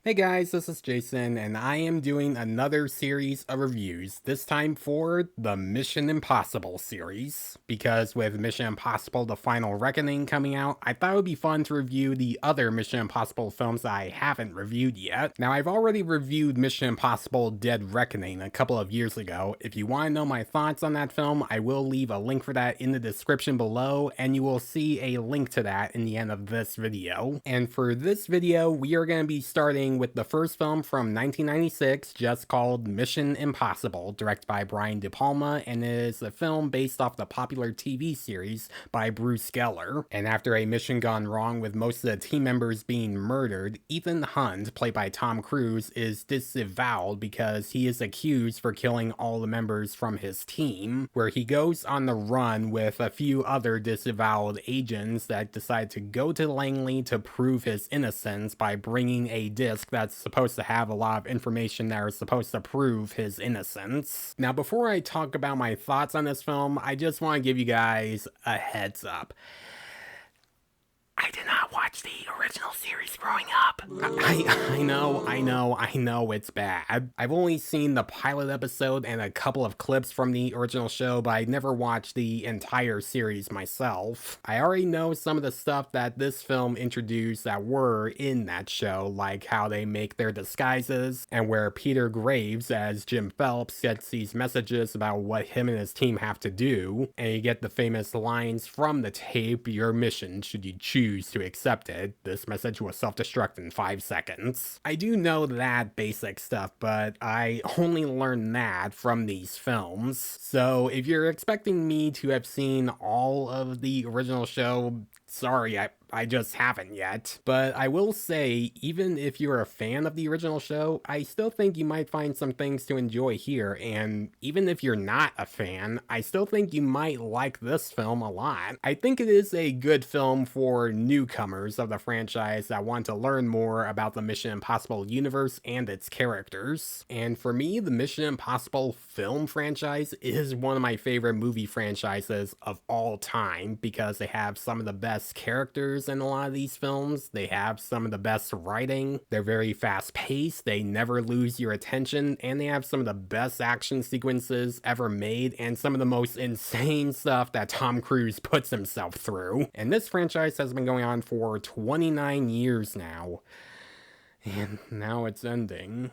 Hey guys, this is Jason, and I am doing another series of reviews, this time for the Mission Impossible series. Because with Mission Impossible The Final Reckoning coming out, I thought it would be fun to review the other Mission Impossible films that I haven't reviewed yet. Now, I've already reviewed Mission Impossible Dead Reckoning a couple of years ago. If you want to know my thoughts on that film, I will leave a link for that in the description below, and you will see a link to that in the end of this video. And for this video, we are going to be starting with the first film from 1996, just called Mission Impossible, directed by Brian De Palma, and it is a film based off the popular TV series by Bruce Geller. And after a mission gone wrong with most of the team members being murdered, Ethan Hunt, played by Tom Cruise, is disavowed because he is accused for killing all the members from his team, where he goes on the run with a few other disavowed agents that decide to go to Langley to prove his innocence by bringing a disc that's supposed to have a lot of information that are supposed to prove his innocence. Now, before I talk about my thoughts on this film, I just want to give you guys a heads up. I did not watch the original series growing up. I know it's bad. I've only seen the pilot episode and a couple of clips from the original show, but I never watched the entire series myself. I already know some of the stuff that this film introduced that were in that show, like how they make their disguises, and where Peter Graves as Jim Phelps gets these messages about what him and his team have to do, and you get the famous lines from the tape, "Your mission, should you choose to accept it. This message will self-destruct in 5 seconds. I do know that basic stuff, but I only learned that from these films. So if you're expecting me to have seen all of the original show, sorry, I just haven't yet. But I will say, even if you're a fan of the original show, I still think you might find some things to enjoy here, and even if you're not a fan, I still think you might like this film a lot. I think it is a good film for newcomers of the franchise that want to learn more about the Mission Impossible universe and its characters. And for me, the Mission Impossible film franchise is one of my favorite movie franchises of all time because they have some of the best characters in a lot of these films. They have some of the best writing. They're very fast paced. They never lose your attention, and they have some of the best action sequences ever made and some of the most insane stuff that Tom Cruise puts himself through. And this franchise has been going on for 29 years now, and now it's ending.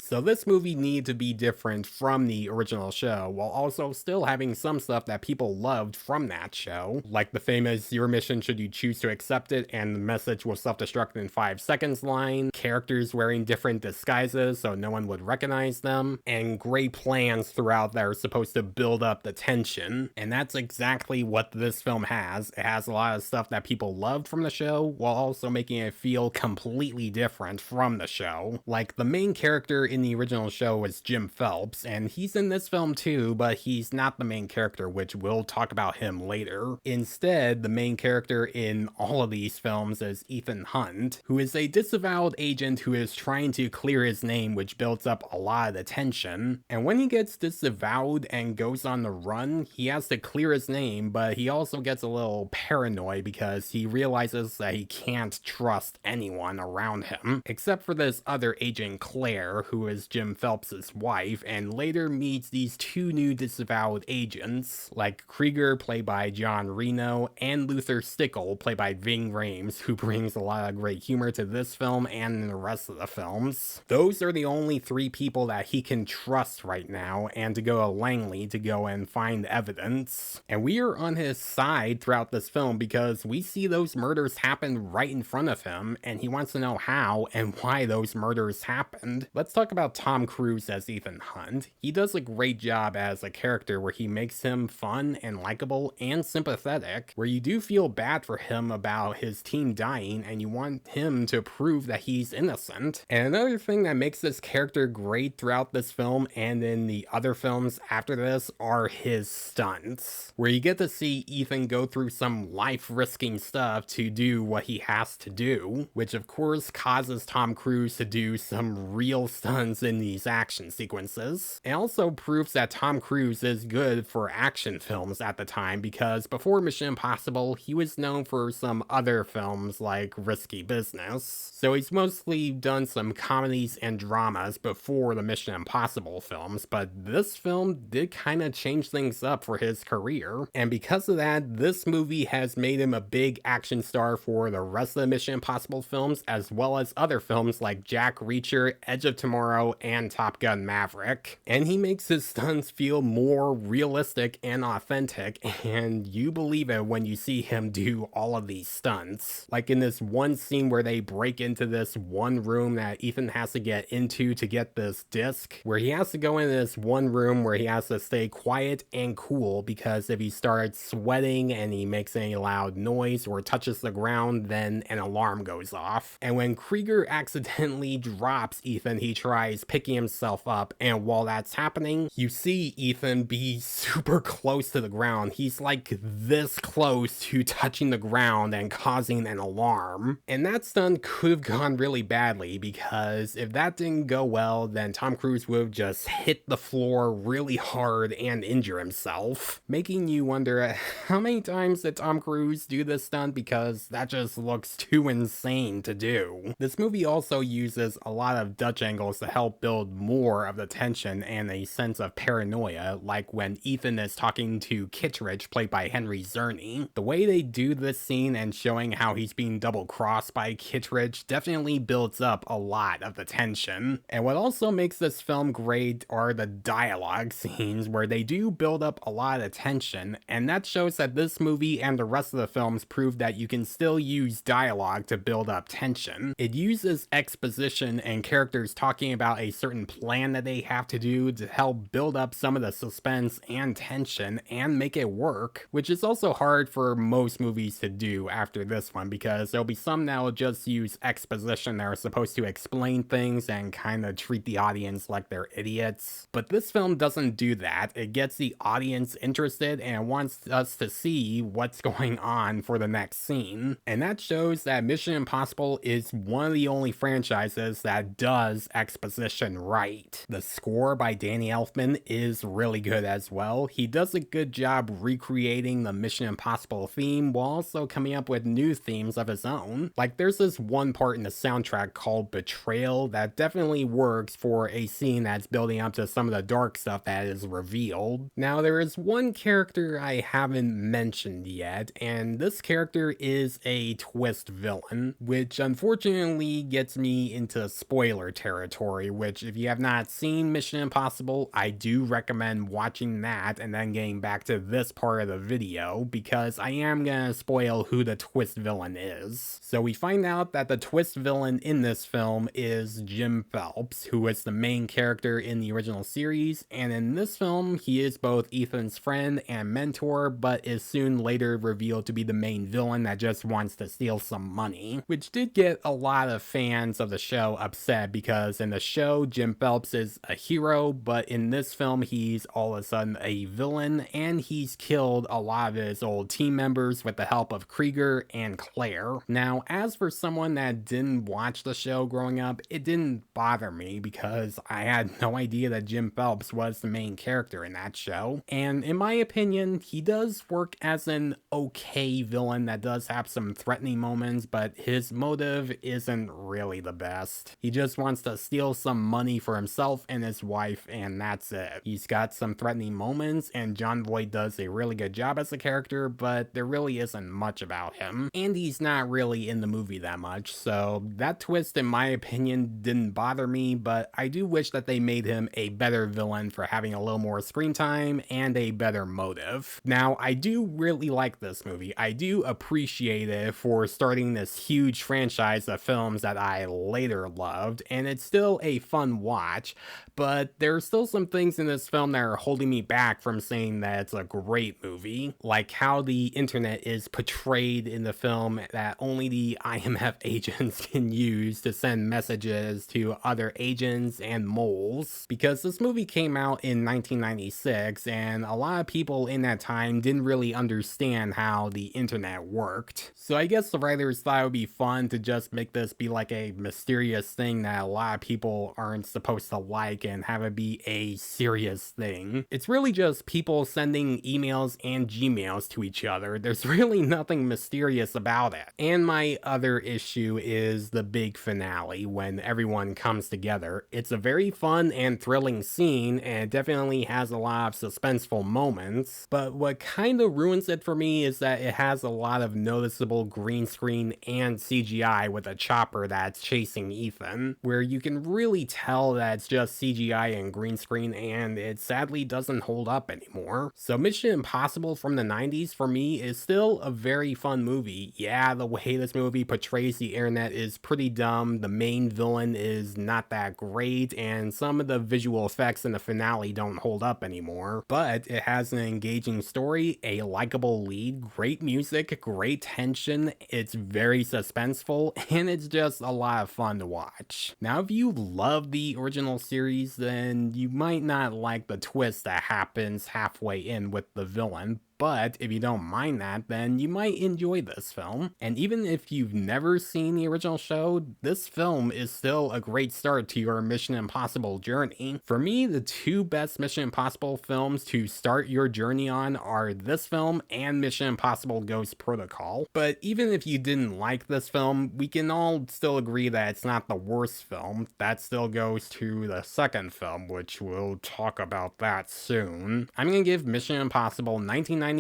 So this movie needed to be different from the original show, while also still having some stuff that people loved from that show, like the famous "Your mission, should you choose to accept it, and the message will self-destruct in 5 seconds" line, characters wearing different disguises so no one would recognize them, and great plans throughout that are supposed to build up the tension. And that's exactly what this film has. It has a lot of stuff that people loved from the show, while also making it feel completely different from the show. Like, the main character in the original show was Jim Phelps, and he's in this film too, but he's not the main character, which we'll talk about him later. Instead, the main character in all of these films is Ethan Hunt, who is a disavowed agent who is trying to clear his name, which builds up a lot of the tension. And when he gets disavowed and goes on the run, he has to clear his name, but he also gets a little paranoid because he realizes that he can't trust anyone around him, except for this other agent, Claire, who is Jim Phelps's wife, and later meets these two new disavowed agents, like Krieger, played by John Reno, and Luther Stickle, played by Ving Rhames, who brings a lot of great humor to this film and the rest of the films. Those are the only 3 people that he can trust right now, and to go to Langley to go and find evidence. And we are on his side throughout this film because we see those murders happen right in front of him, and he wants to know how and why those murders happened. Let's talk about Tom Cruise as Ethan Hunt. He does a great job as a character where he makes him fun and likable and sympathetic, where you do feel bad for him about his team dying and you want him to prove that he's he's innocent. And another thing that makes this character great throughout this film and in the other films after this are his stunts, where you get to see Ethan go through some life-risking stuff to do what he has to do, which of course causes Tom Cruise to do some real stunts in these action sequences. It also proves that Tom Cruise is good for action films at the time, because before Mission Impossible, he was known for some other films like Risky Business. So he's mostly done some comedies and dramas before the Mission Impossible films, but this film did kind of change things up for his career. And because of that, this movie has made him a big action star for the rest of the Mission Impossible films, as well as other films like Jack Reacher, Edge of Tomorrow, and Top Gun Maverick. And he makes his stunts feel more realistic and authentic, and you believe it when you see him do all of these stunts. Like in this one scene where they break into this one room that Ethan has to get into to get this disc, where he has to go in this one room where he has to stay quiet and cool, because if he starts sweating and he makes any loud noise or touches the ground, then an alarm goes off. And when Krieger accidentally drops Ethan, he tries picking himself up, and while that's happening, you see Ethan be super close to the ground. He's like this close to touching the ground and causing an alarm. And that stunt could have gone really badly, because if that didn't go well, then Tom Cruise would have just hit the floor really hard and injure himself, making you wonder how many times did Tom Cruise do this stunt, because that just looks too insane to do. This movie also uses a lot of Dutch angles to help build more of the tension and a sense of paranoia, like when Ethan is talking to Kittredge, played by Henry Czerny. The way they do this scene and showing how he's being double-crossed by Kittredge definitely builds up a lot of the tension. And what also makes this film great are the dialogue scenes, where they do build up a lot of tension, and that shows that this movie and the rest of the films prove that you can still use dialogue to build up tension. It uses exposition and characters talking about a certain plan that they have to do to help build up some of the suspense and tension and make it work, which is also hard for most movies to do after this one, because there'll be some that will just use exposition that are supposed to explain things and kind of treat the audience like they're idiots. But this film doesn't do that. It gets the audience interested and wants us to see what's going on for the next scene. And that shows that Mission Impossible is one of the only franchises that does exposition right. The score by Danny Elfman is really good as well. He does a good job recreating the Mission Impossible theme while also coming up with new themes of his own. Like there's this one part in the soundtrack called Betrayal that definitely works for a scene that's building up to some of the dark stuff that is revealed. Now there is one character I haven't mentioned yet, and this character is a twist villain, which unfortunately gets me into spoiler territory, which if you have not seen Mission Impossible, I do recommend watching that and then getting back to this part of the video, because I am gonna spoil who the twist villain is. So we find out that the twist villain in this film is Jim Phelps, who is the main character in the original series, and in this film he is both Ethan's friend and mentor, but is soon later revealed to be the main villain that just wants to steal some money, which did get a lot of fans of the show upset, because in the show Jim Phelps is a hero, but in this film he's all of a sudden a villain, and he's killed a lot of his old team members with the help of Krieger and Claire. Now, as for someone that didn't watch the show growing up, it didn't bother me, because I had no idea that Jim Phelps was the main character in that show. And in my opinion, he does work as an okay villain that does have some threatening moments, but his motive isn't really the best. He just wants to steal some money for himself and his wife, and that's it. He's got some threatening moments, and Jon Voight does a really good job as a character, but there really isn't much about him. And he's not really in the movie that much, so that twist, in my opinion, didn't bother me, but I do wish that they made him a better villain for having a little more screen time and a better motive. Now, I do really like this movie. I do appreciate it for starting this huge franchise of films that I later loved, and it's still a fun watch, but there are still some things in this film that are holding me back from saying that it's a great movie, like how the internet is portrayed in the film that only the IMF agents can used to send messages to other agents and moles, because this movie came out in 1996 and a lot of people in that time didn't really understand how the internet worked. So I guess the writers thought it would be fun to just make this be like a mysterious thing that a lot of people aren't supposed to like and have it be a serious thing. It's really just people sending emails and Gmails to each other. There's really nothing mysterious about it. And my other issue is the big finale when everyone comes together. It's a very fun and thrilling scene, and it definitely has a lot of suspenseful moments, but what kind of ruins it for me is that it has a lot of noticeable green screen and CGI with a chopper that's chasing Ethan, where you can really tell that it's just CGI and green screen, and it sadly doesn't hold up anymore. So Mission Impossible from the 90s for me is still a very fun movie. Yeah, the way this movie portrays the internet is pretty dumb, the main villain is not that great, and some of the visual effects in the finale don't hold up anymore, but it has an engaging story, a likable lead, great music, great tension, it's very suspenseful, and it's just a lot of fun to watch. Now, if you love the original series, then you might not like the twist that happens halfway in with the villain, but if you don't mind that, then you might enjoy this film. And even if you've never seen the original show, this film is still a great start to your Mission Impossible journey. For me, the two best Mission Impossible films to start your journey on are this film and Mission Impossible Ghost Protocol. But even if you didn't like this film, we can all still agree that it's not the worst film. That still goes to the second film, which we'll talk about that soon. I'm gonna give Mission Impossible 1996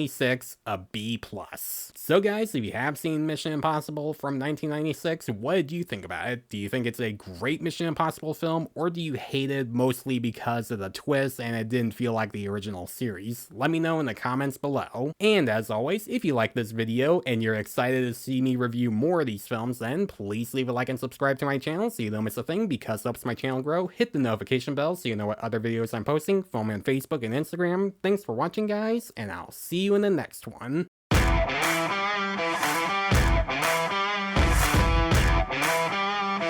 a B+. So guys, if you have seen Mission Impossible from 1996, what did you think about it? Do you think it's a great Mission Impossible film, or do you hate it mostly because of the twist and it didn't feel like the original series? Let me know in the comments below. And as always, if you like this video and you're excited to see me review more of these films, then please leave a like and subscribe to my channel so you don't miss a thing, because it helps my channel grow. Hit the notification bell so you know what other videos I'm posting. Follow me on Facebook and Instagram. Thanks for watching, guys, and I'll see you in the next one.